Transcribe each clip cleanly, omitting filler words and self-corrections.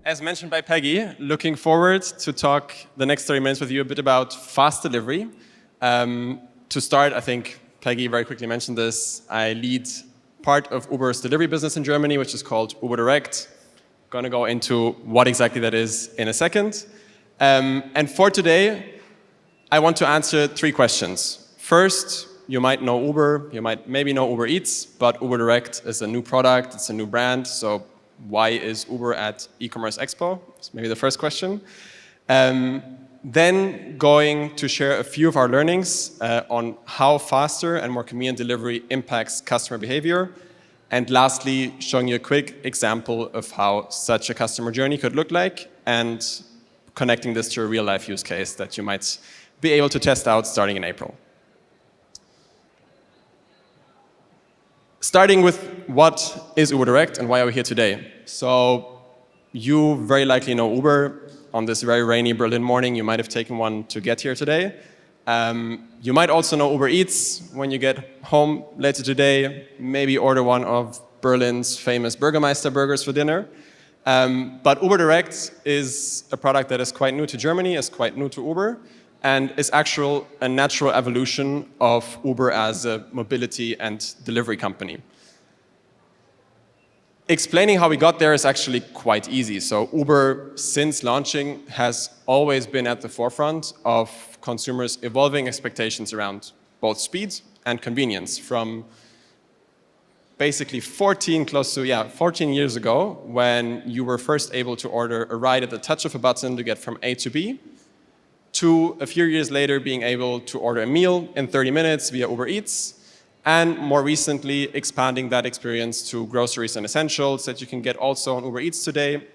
As mentioned by Peggy, looking forward to talk the next 30 minutes with you a bit about fast delivery. To start, I think Peggy very quickly mentioned this. I lead part of Uber's delivery business in Germany, which is called Uber Direct. Going to go into what exactly that is in a second. And for today, I want to answer 3 questions. First, you might know Uber, you might maybe know Uber Eats, but Uber Direct is a new product, it's a new brand, so why is Uber at E-commerce Expo? That's maybe the first question. Then going to share a few of our learnings on how faster and more convenient delivery impacts customer behavior. And lastly, showing you a quick example of how such a customer journey could look like and connecting this to a real-life use case that you might be able to test out starting in April. Starting with what is Uber Direct and why are we here today? So you very likely know Uber. On this very rainy Berlin morning, you might have taken one to get here today. You might also know Uber Eats. When you get home later today, maybe order one of Berlin's famous Bürgermeister burgers for dinner. But Uber Direct is a product that is quite new to Germany, is quite new to Uber, and is a natural evolution of Uber as a mobility and delivery company. Explaining how we got there is actually quite easy. So Uber, since launching, has always been at the forefront of consumers' evolving expectations around both speed and convenience. From basically 14 years ago, when you were first able to order a ride at the touch of a button to get from A to B, to a few years later being able to order a meal in 30 minutes via Uber Eats, and more recently expanding that experience to groceries and essentials that you can get also on Uber Eats today.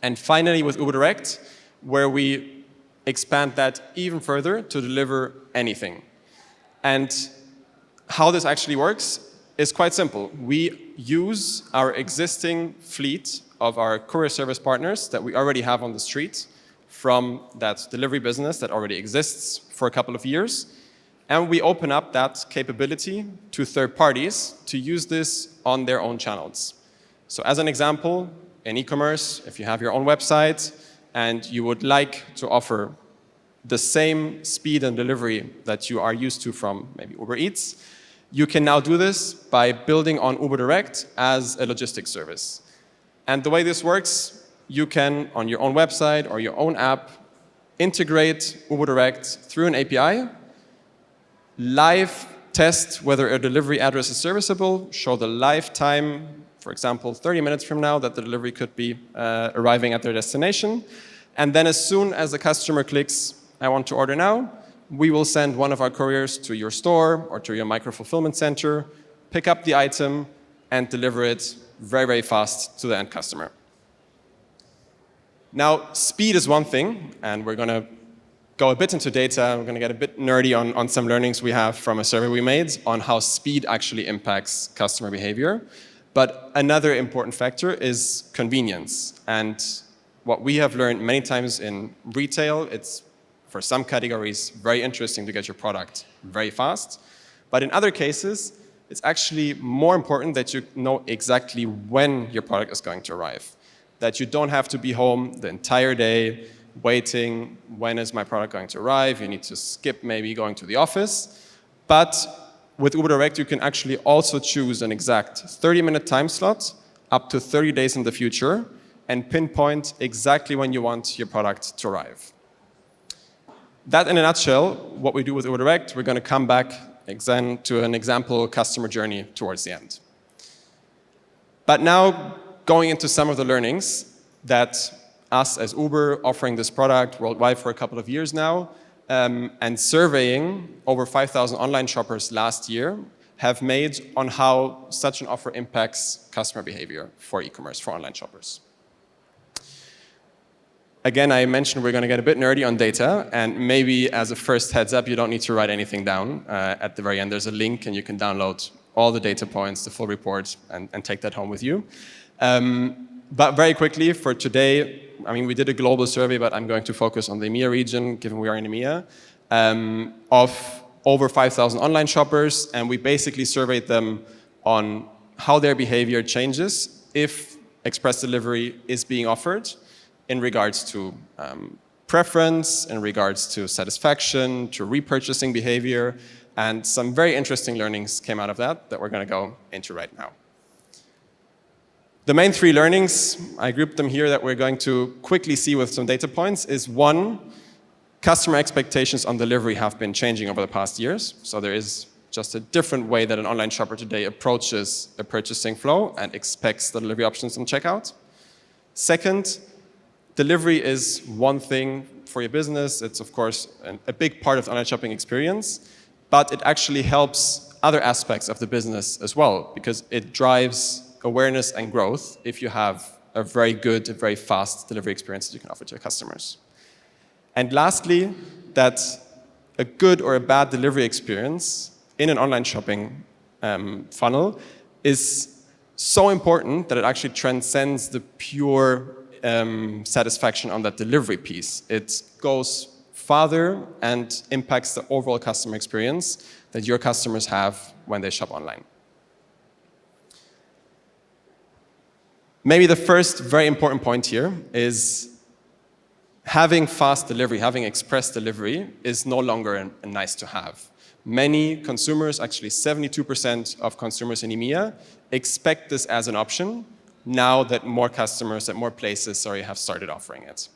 And finally with Uber Direct, where we expand that even further to deliver anything. And how this actually works is quite simple. We use our existing fleet of our courier service partners that we already have on the street from that delivery business that already exists for a couple of years. And we open up that capability to third parties to use this on their own channels. So as an example, in e-commerce, if you have your own website and you would like to offer the same speed and delivery that you are used to from maybe Uber Eats, you can now do this by building on Uber Direct as a logistics service. And the way this works, you can, on your own website or your own app, integrate Uber Direct through an API, live test whether a delivery address is serviceable, show the live time, for example, 30 minutes from now that the delivery could be arriving at their destination. And then as soon as the customer clicks, I want to order now, we will send one of our couriers to your store or to your micro-fulfillment center, pick up the item and deliver it very, very fast to the end customer. Now, speed is one thing, and we're going to go a bit into data. We're going to get a bit nerdy on some learnings we have from a survey we made on how speed actually impacts customer behavior. But another important factor is convenience. And what we have learned many times in retail, it's for some categories very interesting to get your product very fast. But in other cases, it's actually more important that you know exactly when your product is going to arrive. That you don't have to be home the entire day waiting, when is my product going to arrive? You need to skip maybe going to the office. But with Uber Direct, you can actually also choose an exact 30-minute time slot up to 30 days in the future and pinpoint exactly when you want your product to arrive. That in a nutshell, what we do with Uber Direct. We're going to come back again to an example customer journey towards the end. But now, going into some of the learnings that us as Uber, offering this product worldwide for a couple of years now, and surveying over 5,000 online shoppers last year, have made on how such an offer impacts customer behavior for e-commerce, for online shoppers. Again, I mentioned we're going to get a bit nerdy on data, and maybe as a first heads up, you don't need to write anything down. At the very end, there's a link, and you can download all the data points, the full report, and take that home with you. But very quickly, for today, I mean, we did a global survey, but I'm going to focus on the EMEA region, given we are in EMEA, of over 5,000 online shoppers, and we basically surveyed them on how their behavior changes if express delivery is being offered, in regards to preference, in regards to satisfaction, to repurchasing behavior, and some very interesting learnings came out of that we're going to go into right now. The main 3 learnings, I grouped them here that we're going to quickly see with some data points, is 1, customer expectations on delivery have been changing over the past years. So there is just a different way that an online shopper today approaches a purchasing flow and expects the delivery options on checkout. Second, delivery is one thing for your business. It's, of course, a big part of the online shopping experience, but it actually helps other aspects of the business as well, because it drives awareness and growth if you have a very good, a very fast delivery experience that you can offer to your customers. And lastly, that a good or a bad delivery experience in an online shopping funnel is so important that it actually transcends the pure satisfaction on that delivery piece. It goes farther and impacts the overall customer experience that your customers have when they shop online. Maybe the first very important point here is having fast delivery, having express delivery is no longer a nice to have. Many consumers, actually 72% of consumers in EMEA, expect this as an option now that more customers at more places have started offering it.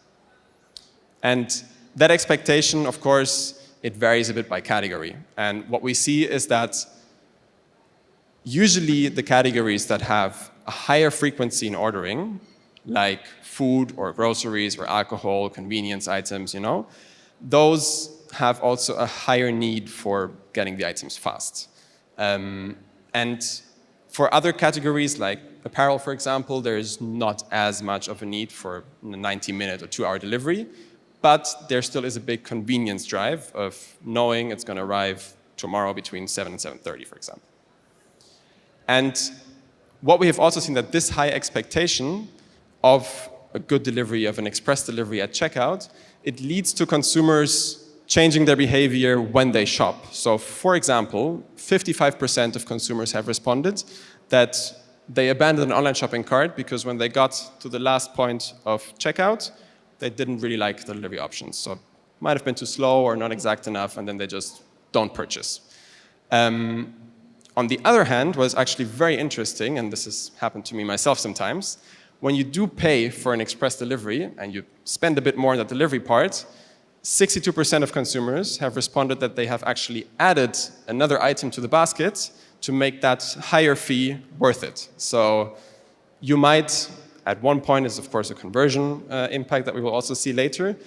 And that expectation, of course, it varies a bit by category. And what we see is that usually the categories that have a higher frequency in ordering, like food or groceries or alcohol, convenience items, those have also a higher need for getting the items fast. And for other categories like apparel, for example, there is not as much of a need for a 90-minute or 2-hour delivery, but there still is a big convenience drive of knowing it's going to arrive tomorrow between 7 and 7:30, for example. And what we have also seen that this high expectation of a good delivery, of an express delivery at checkout, it leads to consumers changing their behavior when they shop. So for example, 55% of consumers have responded that they abandoned an online shopping cart because when they got to the last point of checkout, they didn't really like the delivery options. So it might have been too slow or not exact enough, and then they just don't purchase. On the other hand, what is actually very interesting, and this has happened to me myself sometimes, when you do pay for an express delivery and you spend a bit more on the delivery part, 62% of consumers have responded that they have actually added another item to the basket to make that higher fee worth it. So you might, at one point, is of course a conversion impact that we will also see later,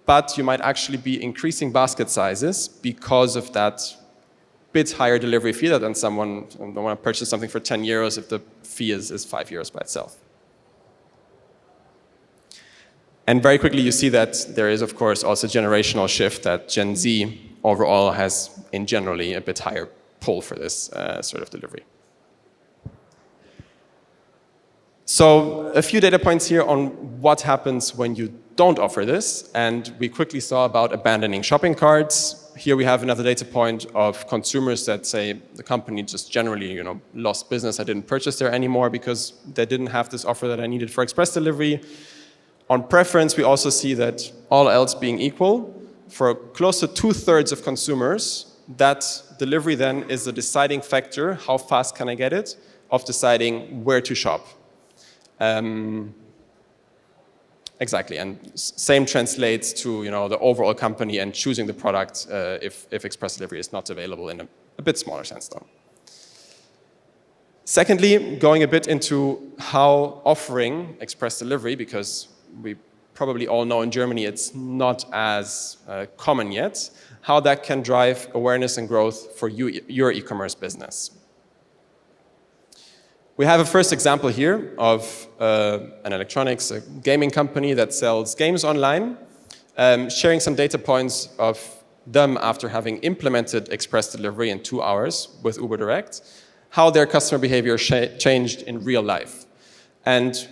but you might actually be increasing basket sizes because of that bit higher delivery fee than someone don't want to purchase something for 10 euros if the fee is 5 euros by itself. And very quickly you see that there is of course also a generational shift, that Gen Z overall has in generally a bit higher pull for this sort of delivery. So a few data points here on what happens when you don't offer this, and we quickly saw about abandoning shopping carts. Here we have another data point of consumers that say the company just generally lost business. I didn't purchase there anymore because they didn't have this offer that I needed for express delivery. On preference, we also see that all else being equal, for close to 2/3 of consumers, that delivery then is the deciding factor, how fast can I get it, of deciding where to shop. Exactly, and same translates to the overall company and choosing the product if express delivery is not available in a bit smaller sense though. Secondly, going a bit into how offering express delivery, because we probably all know in Germany it's not as common yet, how that can drive awareness and growth for your e-commerce business. We have a first example here of an electronics, a gaming company that sells games online, sharing some data points of them after having implemented express delivery in 2 hours with Uber Direct, how their customer behavior changed in real life. And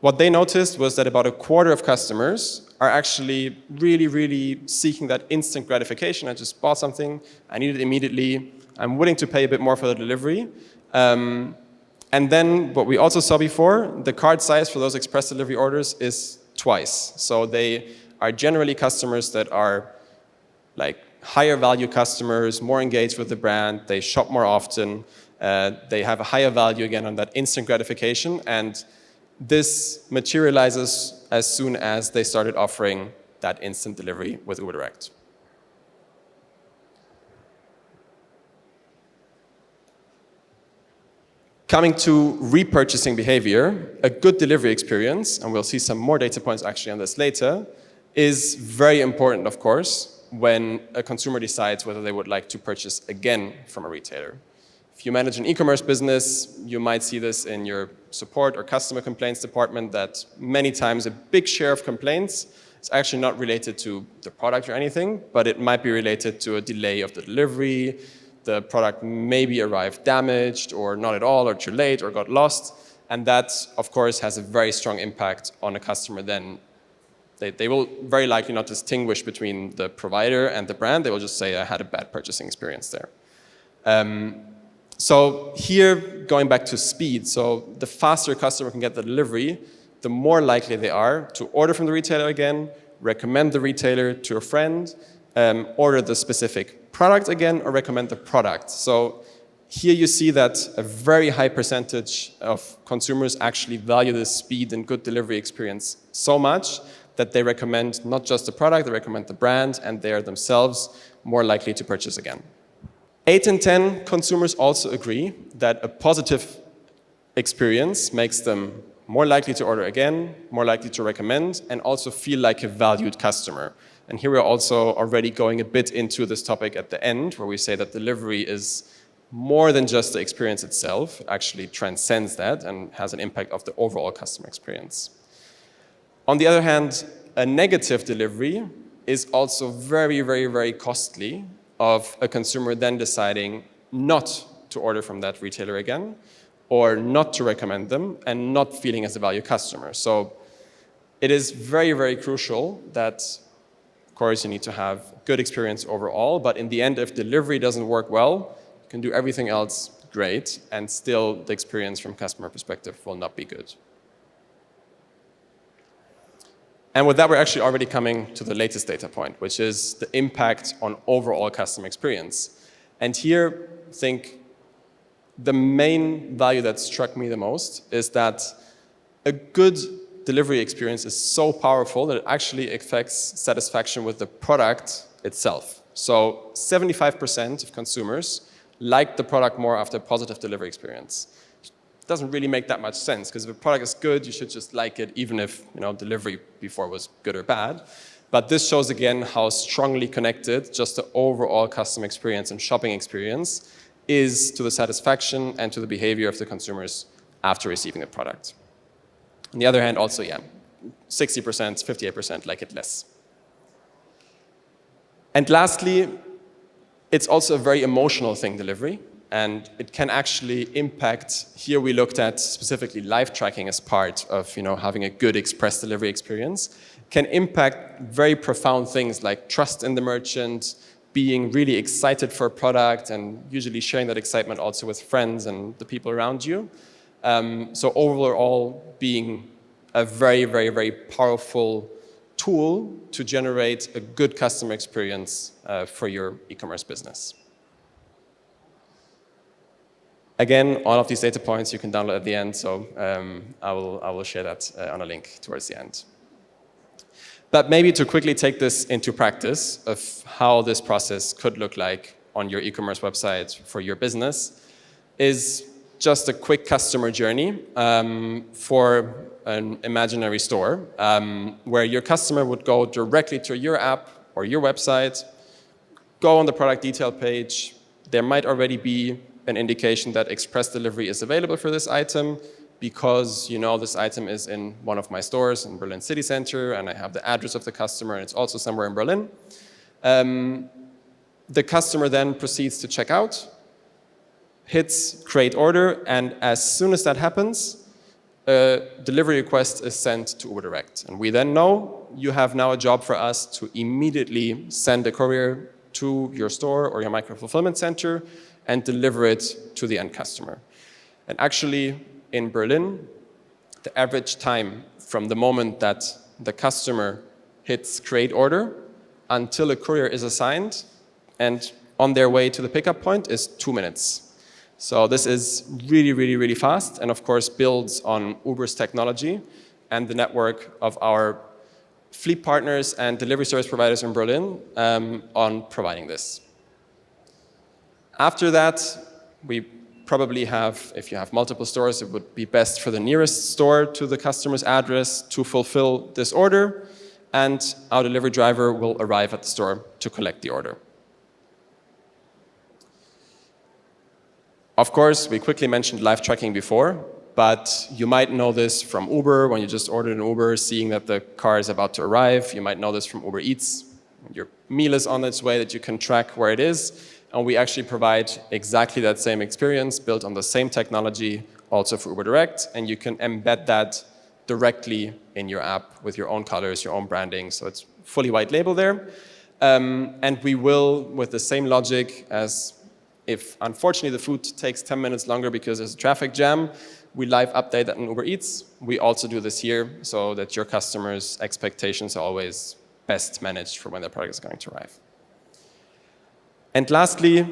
what they noticed was that about 1/4 of customers are actually really seeking that instant gratification. I just bought something, I need it immediately, I'm willing to pay a bit more for the delivery. And then what we also saw before, the cart size for those express delivery orders is twice. So they are generally customers that are like higher value customers, more engaged with the brand, they shop more often, they have a higher value again on that instant gratification, and this materializes as soon as they started offering that instant delivery with Uber Direct. Coming to repurchasing behavior, a good delivery experience, and we'll see some more data points actually on this later, is very important, of course, when a consumer decides whether they would like to purchase again from a retailer. If you manage an e-commerce business, you might see this in your support or customer complaints department, that many times a big share of complaints is actually not related to the product or anything, but it might be related to a delay of the delivery. The product maybe arrived damaged or not at all or too late or got lost. And that, of course, has a very strong impact on a customer then. They will very likely not distinguish between the provider and the brand. They will just say, I had a bad purchasing experience there. So here, going back to speed, so the faster a customer can get the delivery, the more likely they are to order from the retailer again, recommend the retailer to a friend, order the specific product again, or recommend the product. So here you see that a very high percentage of consumers actually value the speed and good delivery experience so much that they recommend not just the product, they recommend the brand, and they are themselves more likely to purchase again. 8 in 10 consumers also agree that a positive experience makes them more likely to order again, more likely to recommend, and also feel like a valued customer. And here we're also already going a bit into this topic at the end, where we say that delivery is more than just the experience itself. It actually transcends that and has an impact of the overall customer experience. On the other hand, a negative delivery is also very, very, very costly of a consumer then deciding not to order from that retailer again, or not to recommend them, and not feeling as a value customer. So it is very, very crucial that, of course, you need to have good experience overall, but in the end, if delivery doesn't work well, you can do everything else great, and still the experience from customer perspective will not be good. And with that, we're actually already coming to the latest data point, which is the impact on overall customer experience. And here, I think the main value that struck me the most is that a good delivery experience is so powerful that it actually affects satisfaction with the product itself. So 75% of consumers like the product more after a positive delivery experience. It doesn't really make that much sense, because if a product is good, you should just like it, even if delivery before was good or bad. But this shows again how strongly connected just the overall customer experience and shopping experience is to the satisfaction and to the behavior of the consumers after receiving the product. On the other hand, also, 60%, 58% like it less. And lastly, it's also a very emotional thing, delivery. And it can actually impact, here we looked at specifically live tracking as part of having a good express delivery experience, can impact very profound things like trust in the merchant, being really excited for a product, and usually sharing that excitement also with friends and the people around you. So overall, being a very, very, very powerful tool to generate a good customer experience for your e-commerce business. Again, all of these data points you can download at the end, so I will share that on a link towards the end. But maybe to quickly take this into practice of how this process could look like on your e-commerce website for your business is just a quick customer journey for an imaginary store where your customer would go directly to your app or your website, go on the product detail page. There might already be an indication that express delivery is available for this item because this item is in one of my stores in Berlin city center and I have the address of the customer and it's also somewhere in Berlin. The customer then proceeds to check out, hits create order, and as soon as that happens, a delivery request is sent to Uber Direct. And we then know you have now a job for us to immediately send a courier to your store or your micro-fulfillment center and deliver it to the end customer. And actually, in Berlin, the average time from the moment that the customer hits create order until a courier is assigned and on their way to the pickup point is 2 minutes. So this is really, really, really fast, and of course builds on Uber's technology and the network of our fleet partners and delivery service providers in Berlin on providing this. After that, we probably have, if you have multiple stores, it would be best for the nearest store to the customer's address to fulfill this order, and our delivery driver will arrive at the store to collect the order. Of course, we quickly mentioned live tracking before, but you might know this from Uber when you just ordered an Uber, seeing that the car is about to arrive. You might know this from Uber Eats. Your meal is on its way, that you can track where it is. And we actually provide exactly that same experience built on the same technology also for Uber Direct. And you can embed that directly in your app with your own colors, your own branding. So it's fully white label there. And we will, with the same logic as if, unfortunately, the food takes 10 minutes longer because there's a traffic jam, we live update that in Uber Eats. We also do this here so that your customers' expectations are always best managed for when their product is going to arrive. And lastly,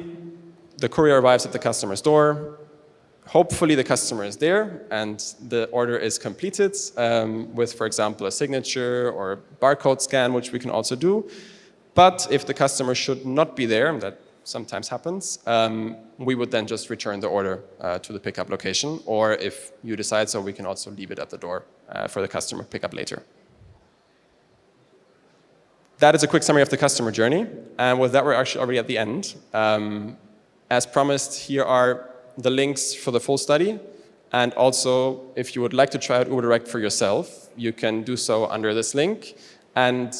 the courier arrives at the customer's door. Hopefully the customer is there and the order is completed with, for example, a signature or a barcode scan, which we can also do. But if the customer should not be there, that sometimes happens, we would then just return the order to the pickup location, or if you decide so, we can also leave it at the door for the customer to pick up later. That is a quick summary of the customer journey, and with that we're actually already at the end. As promised, here are the links for the full study, and also if you would like to try out Uber Direct for yourself, you can do so under this link. And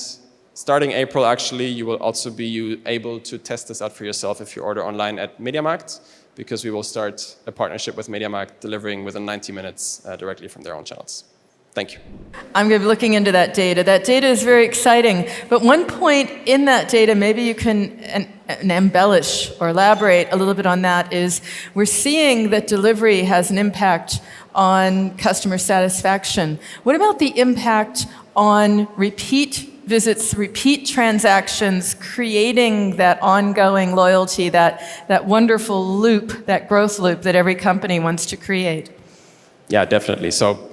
starting April, actually, you will also be able to test this out for yourself if you order online at MediaMarkt, because we will start a partnership with MediaMarkt, delivering within 90 minutes directly from their own channels. Thank you. I'm going to be looking into that data. That data is very exciting. But one point in that data, maybe you can embellish or elaborate a little bit on that, is we're seeing that delivery has an impact on customer satisfaction. What about the impact on repeat visits, repeat transactions, creating that ongoing loyalty, that wonderful loop, that growth loop that every company wants to create? Yeah, definitely. So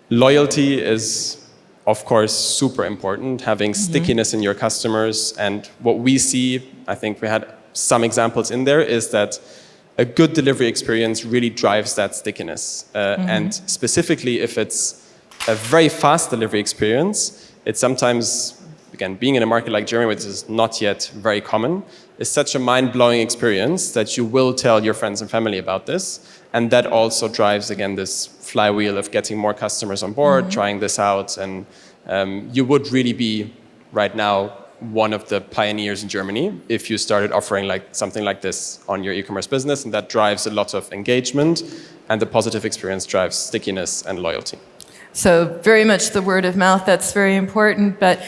loyalty is, of course, super important, having stickiness in your customers. And what we see, I think we had some examples in there, is that a good delivery experience really drives that stickiness. And specifically, if it's a very fast delivery experience, it's sometimes, again, being in a market like Germany, which is not yet very common, is such a mind-blowing experience that you will tell your friends and family about this. And that also drives, again, this flywheel of getting more customers on board, trying this out. And you would really be, right now, one of the pioneers in Germany if you started offering something like this on your e-commerce business. And that drives a lot of engagement, and the positive experience drives stickiness and loyalty. So very much the word of mouth, that's very important. But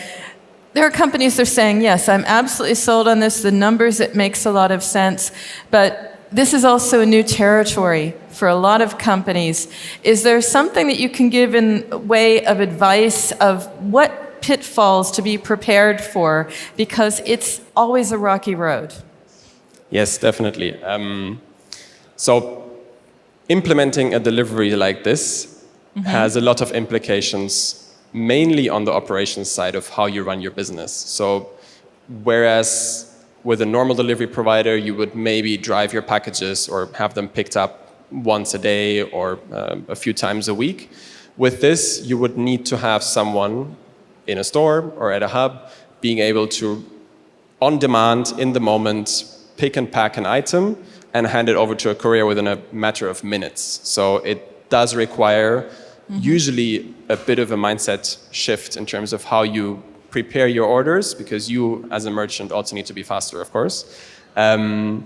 there are companies that are saying, yes, I'm absolutely sold on this. The numbers, it makes a lot of sense. But this is also a new territory for a lot of companies. Is there something that you can give in way of advice of what pitfalls to be prepared for? Because it's always a rocky road. Yes, definitely. So implementing a delivery like this has a lot of implications, mainly on the operations side of how you run your business. So whereas with a normal delivery provider, you would maybe drive your packages or have them picked up once a day or a few times a week, with this, you would need to have someone in a store or at a hub being able to, on demand, in the moment, pick and pack an item and hand it over to a courier within a matter of minutes. So it does require usually a bit of a mindset shift in terms of how you prepare your orders, because you as a merchant also need to be faster, of course. And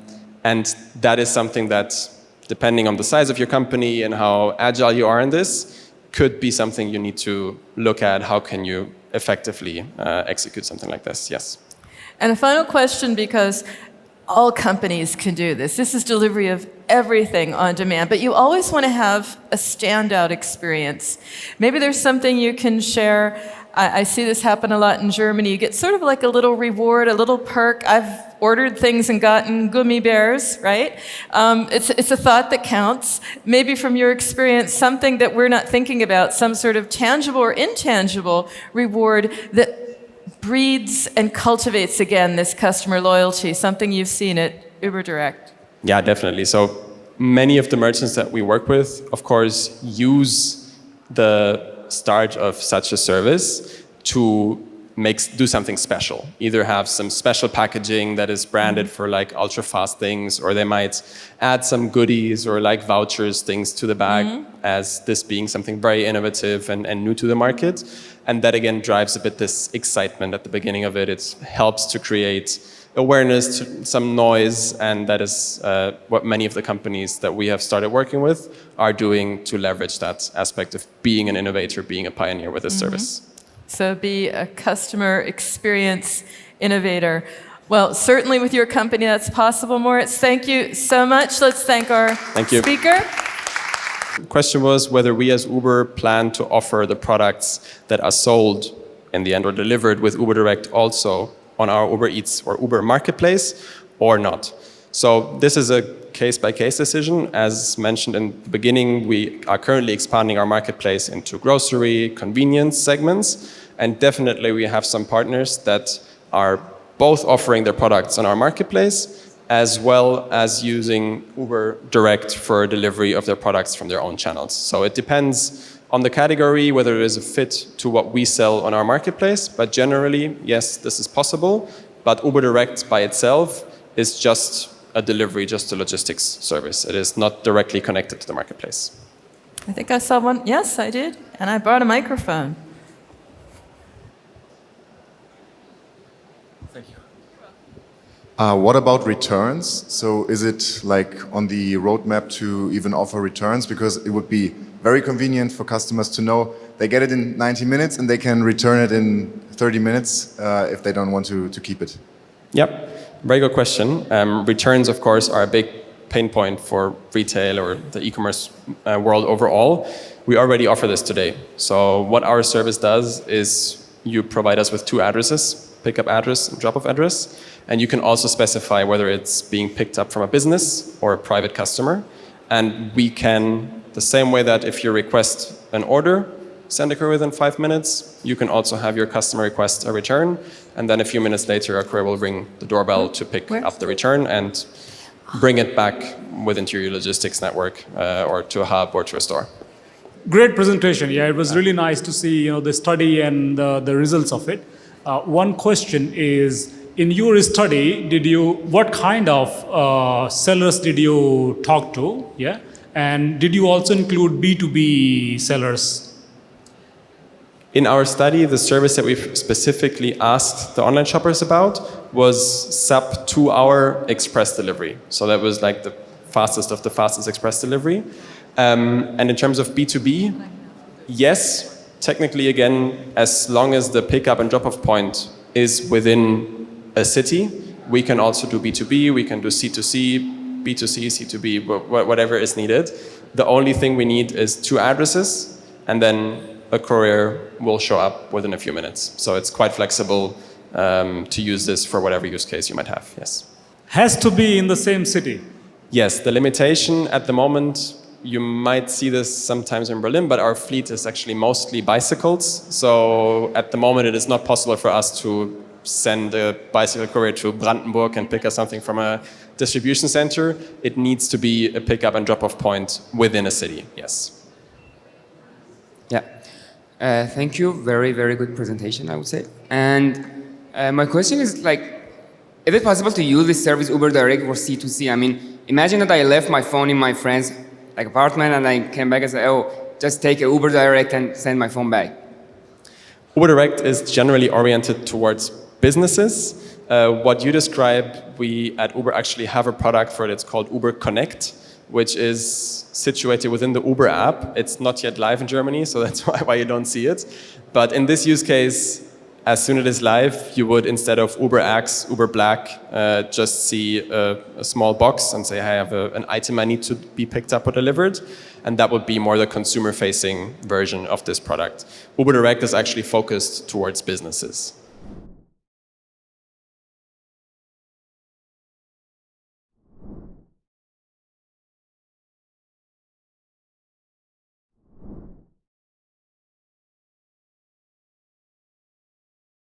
that is something that, depending on the size of your company and how agile you are in this, could be something you need to look at. How can you effectively execute something like this? Yes. And a final question, because all companies can do this. This is delivery of everything on demand, but you always want to have a standout experience. Maybe there's something you can share I see this happen a lot in Germany. You get sort of like a little reward, a little perk. I've ordered things and gotten gummy bears, right? It's a thought that counts. Maybe from your experience, something that we're not thinking about, some sort of tangible or intangible reward that breeds and cultivates, again, this customer loyalty, something you've seen at Uber Direct. Yeah, definitely. So many of the merchants that we work with, of course, use the start of such a service to do something special. Either have some special packaging that is branded for like ultra fast things, or they might add some goodies or like vouchers, things to the bag, as this being something very innovative and new to the market. And that again drives a bit this excitement at the beginning of it. It helps to create awareness, some noise, and that is what many of the companies that we have started working with are doing to leverage that aspect of being an innovator, being a pioneer with this service. So be a customer experience innovator. Well, certainly with your company that's possible, Moritz. Thank you so much. Let's thank our speaker. The question was whether we as Uber plan to offer the products that are sold in the end or delivered with Uber Direct also on our Uber Eats or Uber Marketplace or not. So this is a case-by-case decision. As mentioned in the beginning, we are currently expanding our marketplace into grocery, convenience segments, and definitely we have some partners that are both offering their products on our marketplace as well as using Uber Direct for delivery of their products from their own channels. So it depends on the category, whether it is a fit to what we sell on our marketplace, but generally, yes, this is possible, but Uber Direct by itself is just a delivery, just a logistics service. It is not directly connected to the marketplace. I think I saw one. Yes, I did. And I brought a microphone. Thank you. What about returns? So is it like on the roadmap to even offer returns? Because it would be very convenient for customers to know they get it in 90 minutes and they can return it in 30 minutes if they don't want to keep it. Yep. Very good question. Returns, of course, are a big pain point for retail or the e-commerce world overall. We already offer this today. So what our service does is you provide us with two addresses, pickup address and drop-off address, and you can also specify whether it's being picked up from a business or a private customer. And we can, the same way that if you request an order, send a courier within 5 minutes, you can also have your customer request a return, and then a few minutes later, a courier will ring the doorbell to pick up the return and bring it back within your logistics network or to a hub or to a store. Great presentation. Yeah, it was really nice to see the study and the results of it. One question is, in your study, what kind of sellers did you talk to? Yeah, and did you also include B2B sellers? In our study, the service that we've specifically asked the online shoppers about was sub 2-hour express delivery. So that was like the fastest of the fastest express delivery. And in terms of B2B, yes, technically again, as long as the pickup and drop-off point is within a city, we can also do B2B, we can do C2C, B2C, C2B, whatever is needed. The only thing we need is 2 addresses, and then a courier will show up within a few minutes. So it's quite flexible to use this for whatever use case you might have, yes. Has to be in the same city? Yes, the limitation at the moment, you might see this sometimes in Berlin, but our fleet is actually mostly bicycles. So at the moment, it is not possible for us to send a bicycle courier to Brandenburg and pick up something from a distribution center. It needs to be a pickup and drop-off point within a city, yes. Yeah. Thank you. Very, very good presentation, I would say. And my question is is it possible to use this service Uber Direct for C2C? I mean, imagine that I left my phone in my friend's apartment and I came back and said, oh, just take a Uber Direct and send my phone back. Uber Direct is generally oriented towards businesses. What you described, we at Uber actually have a product for it. It's called Uber Connect, which is situated within the Uber app. It's not yet live in Germany, so that's why you don't see it. But in this use case, as soon as it is live, you would, instead of Uber X, Uber Black, just see a small box and say, I have an item I need to be picked up or delivered. And that would be more the consumer-facing version of this product. Uber Direct is actually focused towards businesses.